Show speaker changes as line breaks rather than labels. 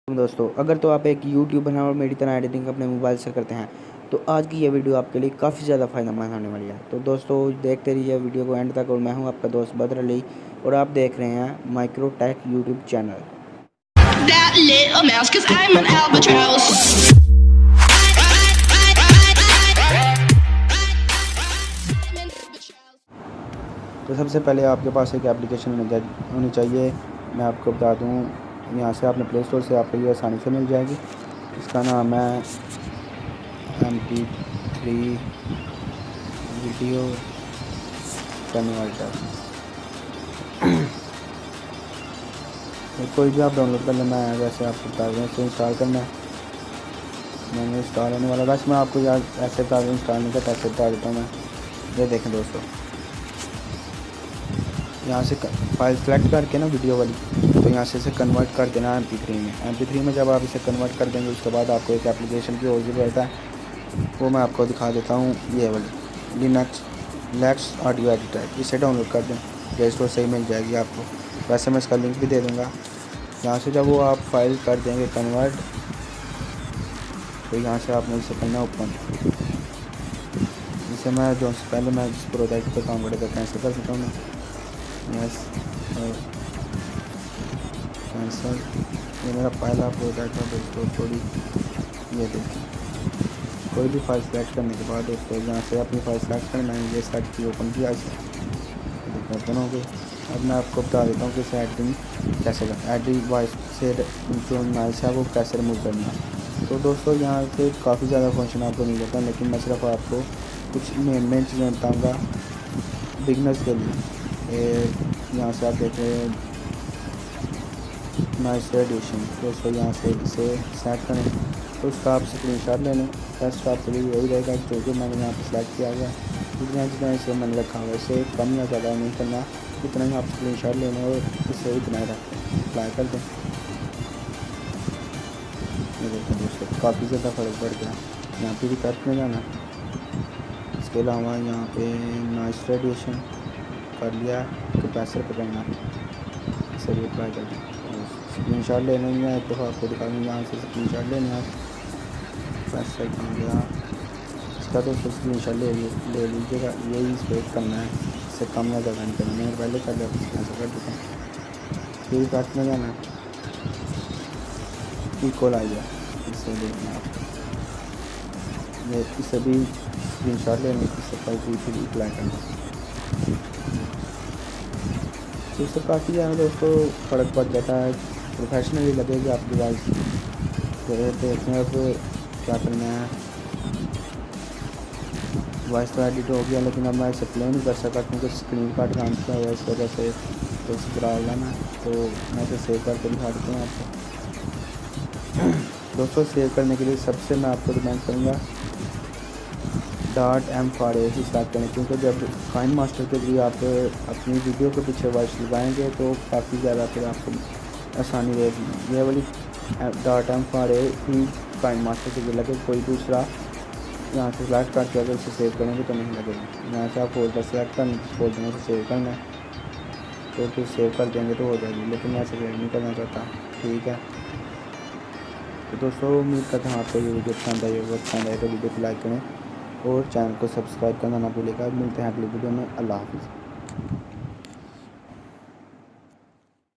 दोस्तों, अगर तो आप एक यूट्यूब बनाओ और मेरी तरह एडिटिंग अपने मोबाइल से करते हैं तो आज की ये वीडियो आपके लिए काफ़ी ज़्यादा फ़ायदेमंद होने वाली है। तो दोस्तों देखते रहिए वीडियो को एंड तक। और मैं हूं आपका दोस्त बदर अली और आप देख रहे हैं माइक्रो टेक यूट्यूब चैनल। तो सबसे पहले आपके पास एक एप्लीकेशन होनी चाहिए। मैं आपको बता दूं, यहाँ से आपने प्ले स्टोर से आपको ये आसानी से मिल जाएगी। इसका नाम है MP3 वीडियो कन्वर्टर। कोई भी आप डाउनलोड कर लेना है, वैसे आपको बता दें इसे इंस्टॉल करना है। मैंने इंस्टॉल होने वाला, बस मैं आपको यार ऐसे बता दूँ इंस्टॉल नहीं करता, ऐसे बता देता हूँ मैं। ये देखें दोस्तों, यहाँ से फाइल सेलेक्ट करके ना वीडियो वाली, तो यहाँ से इसे कन्वर्ट कर देना MP3 में। MP3 में जब आप इसे कन्वर्ट कर देंगे उसके बाद आपको एक एप्लीकेशन की और ज़रूरत है, वो मैं आपको दिखा देता हूँ। ये वाली लिनक्स ऑडियो एडिटर, इसे डाउनलोड कर दें, प्ले स्टोर से ही मिल जाएगी आपको। वैसे मैं इसका लिंक भी दे दूँगा। यहाँ से जब वो आप फाइल कर देंगे कन्वर्ट, तो यहाँ से आपने इसे करना ओपन। इसे मैं जो पहले मैं जिस प्रोजेक्ट पर काम करेगा कैंसिल कर देता हूँ मैं। Yes, cancel. ये मेरा पहला प्रोजेक्ट है दोस्तों। थोड़ी ये देखिए, कोई भी फाइल सेलेक्ट करने के बाद दोस्तों यहाँ से अपनी फाइल सेलेक्ट करना है। ये सेलेक्ट की ओपन किया, इसे ओपन हो गई। अब मैं आपको बता देता हूँ कि इसे एडिटिंग कैसे करना है, एडिट वॉइस से जो नॉइस है वो कैसे रिमूव करना है। तो दोस्तों यहाँ से काफ़ी ज़्यादा फंक्शन आपको नहीं होता, लेकिन मैं सिर्फ आपको कुछ मेन चीज़ें बताऊँगा बिगनर्स के लिए। यहाँ से आप देख रहे हैं नॉइस रिड्यूसिंग। दोस्तों यहाँ से इसे सेट करें तो उसका आप स्क्रीनशॉट ले लें। फर्स्ट आपके लिए यही रहेगा जो कि मैंने यहाँ पर सेलेक्ट किया हुआ है। जितना इसे मैंने रखा हुआ है, इसे कम या ज़्यादा नहीं करना, इतना ही आप स्क्रीनशॉट ले लें और इसे इतना ही रखें, अप्लाई कर दें। ये देखें दोस्तों, काफ़ी ज़्यादा फ़र्क पड़ गया। यहाँ पे भी कट में जाना। इसके अलावा यहाँ पे नॉइस रिड्यूसिंग कर लिया, कैपेसिटर पर करना, इसे भी अप्लाई कर दें। स्क्रीनशॉट ले लेंगे, एक दफ़ा आपको दिखा दूँगा। यहाँ से स्क्रीनशॉट लेना है, कैपेसिटर कहाँ गया इसका, तो स्क्रीनशॉट ले लीजिएगा। यही स्पेस करना है, इससे कम या ज़्यादा नहीं करना। मैंने पहले कर लिया, कैंसिल कर देता हूँ। फिर काट में जाना, इक्वल आ गया, इससे देखना आप। ये इसे भी स्क्रीनशॉट लेने, इससे फिर अप्लाई करना। तो इससे काफ़ी ज़्यादा दोस्तों फ़र्क पड़ जाता है, प्रोफेशनली लगेगी आपकी वॉइस। तो देखने अब क्या करना है, वॉइस तो एडिट हो गया, लेकिन अब मैं इसे प्ले नहीं कर सका क्योंकि स्क्रीन कार्ड काम किया हुआ है, इस वजह से तो इसे प्रॉब्लम है। तो मैं इसे सेव करके दिखा देता हूँ आपको। दोस्तों सेव करने के लिए सबसे मैं आपको रिकमेंड करूँगा .m4a ही स्टार्ट करें, क्योंकि जब काइन मास्टर के लिए आप अपनी वीडियो के पीछे वॉइस लगाएंगे तो काफ़ी ज़्यादा फिर आपको आसानी रहेगी। ये वाली .m4a ही काइन मास्टर के लिए लगे, कोई दूसरा यहाँ से सेलेक्ट करके अगर इसे सेव करेंगे तो नहीं लगेगा। यहाँ से आप फोल्डर सेलेक्ट करना, फोल्डर में से सेव करना है, तो फिर सेव कर देंगे तो हो जाएगी, लेकिन मैं इसे सेव नहीं करना चाहता। ठीक है, तो दोस्तों उम्मीद करता हूँ आपको ये वीडियो पसंद आई होगा। पसंद आए तो वीडियो को लाइक करें और चैनल को सब्सक्राइब करना ना भूलिएगा। मिलते हैं अगली वीडियो में। अल्लाह हाफिज़।